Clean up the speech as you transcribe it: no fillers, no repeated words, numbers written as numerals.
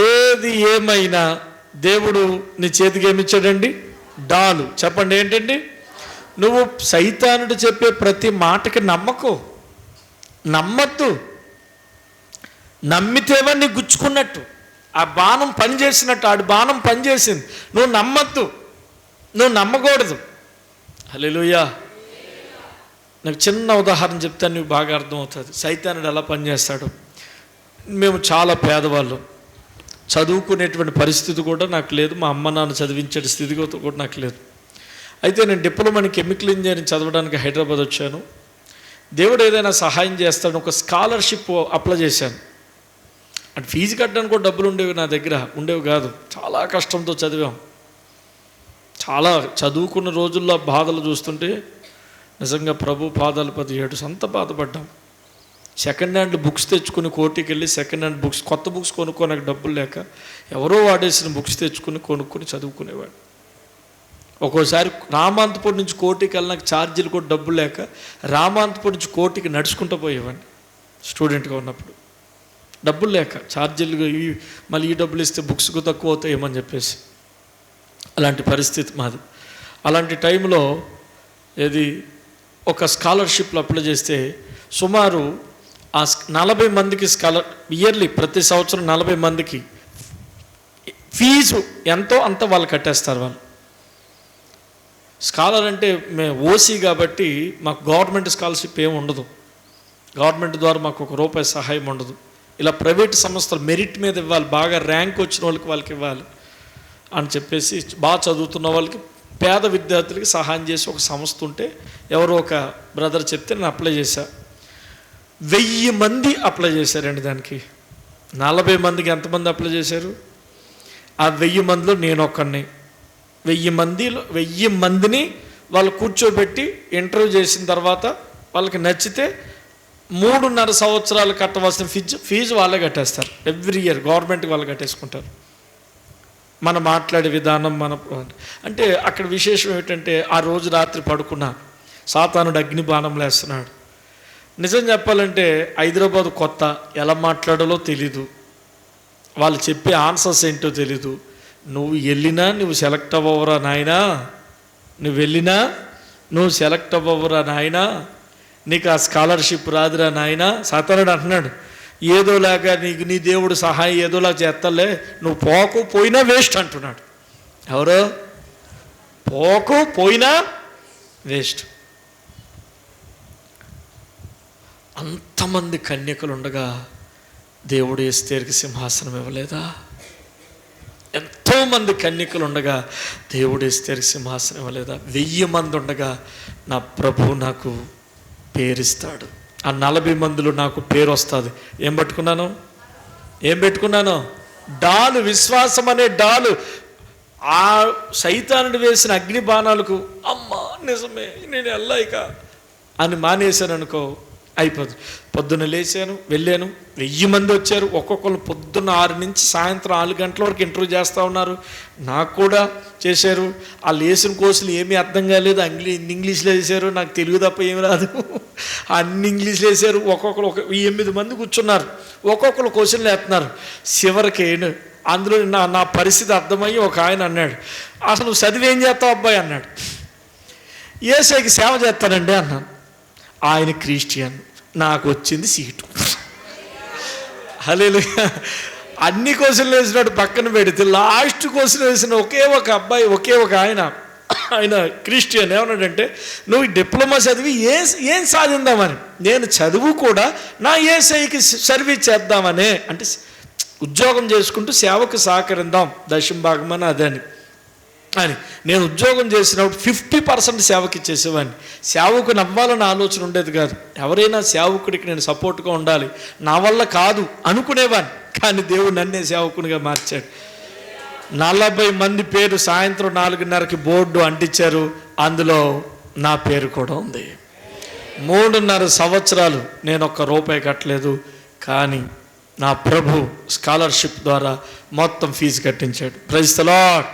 ఏది ఏమైనా దేవుడు నీ చేతికి ఏమిచ్చాడండి? డాలు. చెప్పండి ఏంటండి? నువ్వు సైతానుడు చెప్పే ప్రతి మాటకి నమ్మద్దు. నమ్మితేవా నీ గుచ్చుకున్నట్టు, ఆ బాణం పనిచేసినట్టు. ఆడి బాణం పనిచేసింది, నువ్వు నమ్మద్దు, నువ్వు నమ్మకూడదు. హల్లెలూయా. నాకు చిన్న ఉదాహరణ చెప్తాను, నీకు బాగా అర్థమవుతుంది సైతానుడు ఎలా పనిచేస్తాడు. మేము చాలా పేదవాళ్ళం, చదువుకునేటువంటి పరిస్థితి కూడా నాకు లేదు, మా అమ్మ నాన్న చదివించే స్థితిగతి కూడా నాకు లేదు. అయితే నేను డిప్లొమా ఇన్ కెమికల్ ఇంజనీరింగ్ చదవడానికి హైదరాబాద్ వచ్చాను. దేవుడు ఏదైనా సహాయం చేస్తాడు, ఒక స్కాలర్షిప్ అప్లై చేశాను. అంటే ఫీజు కట్టడానికి కూడా డబ్బులు ఉండేవి నా దగ్గర, ఉండేవి కాదు. చాలా కష్టంతో చదివాం. చాలా చదువుకున్న రోజుల్లో బాధలు చూస్తుంటే నిజంగా ప్రభు పాదాలు 17 సంత బాధపడ్డాం. సెకండ్ హ్యాండ్ బుక్స్ తెచ్చుకుని కోటికి వెళ్ళి సెకండ్ హ్యాండ్ బుక్స్, కొత్త బుక్స్ కొనుక్కోడానికి డబ్బులు లేక ఎవరో వాడేసిన బుక్స్ తెచ్చుకుని కొనుక్కొని చదువుకునేవాడు. ఒక్కోసారి రామాంతపూర్ నుంచి కోటికి వెళ్ళినాక ఛార్జీలు కూడా డబ్బులు లేక రామాంతపూర్ నుంచి కోటికి నడుచుకుంటూ పోయేవాడిని స్టూడెంట్గా ఉన్నప్పుడు. డబ్బులు లేక ఛార్జీలు మళ్ళీ ఈ డబ్బులు ఇస్తే బుక్స్కు తక్కువ అవుతాయేమని చెప్పేసి అలాంటి పరిస్థితి మాది. అలాంటి టైంలో ఒక స్కాలర్షిప్లో అప్లై చేస్తే సుమారు ఆ 40 మందికి ఇయర్లీ ప్రతి సంవత్సరం 40 మందికి ఫీజు ఎంతో అంత వాళ్ళు కట్టేస్తారు. వాళ్ళు స్కాలర్ అంటే మేము ఓసీ కాబట్టి మాకు గవర్నమెంట్ స్కాలర్షిప్ ఏమి ఉండదు, గవర్నమెంట్ ద్వారా మాకు ₹1 సహాయం ఉండదు. ఇలా ప్రైవేట్ సంస్థలు మెరిట్ మీద ఇవ్వాలి, బాగా ర్యాంక్ వచ్చిన వాళ్ళకి ఇవ్వాలి అని చెప్పేసి బాగా చదువుతున్న వాళ్ళకి, పేద విద్యార్థులకి సహాయం చేసి ఒక సంస్థ ఉంటే ఎవరో ఒక బ్రదర్ చెప్తే నేను అప్లై చేశా. 1000 మంది అప్లై చేశారండి దానికి. 40 మందికి ఎంతమంది అప్లై చేశారు? ఆ 1000 మందిలో నేను ఒక్కడిని. 1000 మందిని వాళ్ళు కూర్చోబెట్టి ఇంటర్వ్యూ చేసిన తర్వాత వాళ్ళకి నచ్చితే 3.5 సంవత్సరాలు కట్టవలసిన ఫీజు వాళ్ళే కట్టేస్తారు. ఎవ్రీ ఇయర్ గవర్నమెంట్కి వాళ్ళు కట్టేసుకుంటారు. మనం మాట్లాడే విధానం అంటే అక్కడ విశేషం ఏమిటంటే ఆ రోజు రాత్రి పడుకున్నా సాతానుడు అగ్ని బాణం వేస్తున్నాడు. నిజం చెప్పాలంటే హైదరాబాద్ కొత్త, ఎలా మాట్లాడాలో తెలీదు, వాళ్ళు చెప్పే ఆన్సర్స్ ఏంటో తెలీదు. నువ్వు వెళ్ళినా నువ్వు సెలెక్ట్ అవ్వవురా నాయనా, నువ్వు వెళ్ళినా నువ్వు సెలెక్ట్ అవ్వవురా నాయనా, నీకు ఆ స్కాలర్షిప్ రాదురా నాయనా. సాతానుడు అంటున్నాడు ఏదోలాగా నీకు నీ దేవుడు సహాయం ఏదోలా చేస్తలే, నువ్వు పోయినా వేస్ట్ అంటున్నాడు. ఎవరో పోయినా వేస్ట్. అంతమంది కన్యకలు ఉండగా దేవుడు ఎస్తేరుకి సింహాసనం ఇవ్వలేదా? ఎంతోమంది కన్యకలు ఉండగా దేవుడు ఎస్తేరుకి సింహాసనం ఇవ్వలేదా? 1000 మంది ఉండగా నా ప్రభువు నాకు పేరిస్తాడు. ఆ 40 మందిలో నాకు పేరు వస్తుంది. ఏం పెట్టుకున్నాను? డాలు, విశ్వాసం అనే డాలు. ఆ సైతానుడు వేసిన అగ్ని బాణాలకు అమ్మా నిజమే నేను వెళ్ళాయిక అని మానేశాను అనుకో, అయిపోదు. పొద్దున్న లేచాను, వెళ్ళాను, 1000 మంది వచ్చారు. ఒక్కొక్కరు పొద్దున్న 6 నుంచి సాయంత్రం 4 గంటల వరకు ఇంటర్వ్యూ చేస్తూ ఉన్నారు. నాకు కూడా చేశారు. వాళ్ళు వేసిన కోర్సులు ఏమీ అర్థం కాలేదు, ఇంగ్లీష్లో వేసారు, నాకు తెలుగు తప్ప ఏమి రాదు, అన్ని ఇంగ్లీష్లో వేసారు. ఒక్కొక్కరు 8 మంది కూర్చున్నారు, ఒక్కొక్కరు క్వశ్చన్లు వేస్తున్నారు. చివరికి అందులో నా పరిస్థితి అర్థమయ్యి ఒక ఆయన అన్నాడు, అసలు నువ్వు చదివి ఏం చేస్తావు అబ్బాయి అన్నాడు. యేసయ్యకి సేవ చేస్తానండి అన్నాను. ఆయన క్రిస్టియన్, నాకు వచ్చింది సీటు. హల్లెలూయా. అన్ని క్వశ్చన్లు వేసినాడు పక్కన పెడితే లాస్ట్ క్వశ్చన్ వేసిన ఒకే ఒక అబ్బాయి, ఒకే ఒక ఆయన క్రిస్టియన్ ఏమన్నాడంటే, నువ్వు డిప్లొమా చదివి ఏం సాధిందామని. నేను చదువు కూడా నా యేసయ్యకి సర్వీస్ చేద్దామనే, అంటే ఉద్యోగం చేసుకుంటూ సేవకు సహకరిద్దాం 10వ భాగమని అదని అని. నేను ఉద్యోగం చేసినప్పుడు 50% సేవకి ఇచ్చేసేవాడిని. సేవకుని అవ్వాలని ఆలోచన ఉండేది కాదు. ఎవరైనా సేవకుడికి నేను సపోర్ట్గా ఉండాలి, నా వల్ల కాదు అనుకునేవాడిని. కానీ దేవుడు నన్నే సేవకునిగా మార్చాడు. 40 మంది పేరు సాయంత్రం 4:30కి బోర్డు అంటించారు, అందులో నా పేరు కూడా ఉంది. 3.5 సంవత్సరాలు నేను ₹1 కట్టలేదు, కానీ నా ప్రభు స్కాలర్షిప్ ద్వారా మొత్తం ఫీజు కట్టించాడు. Praise the lord.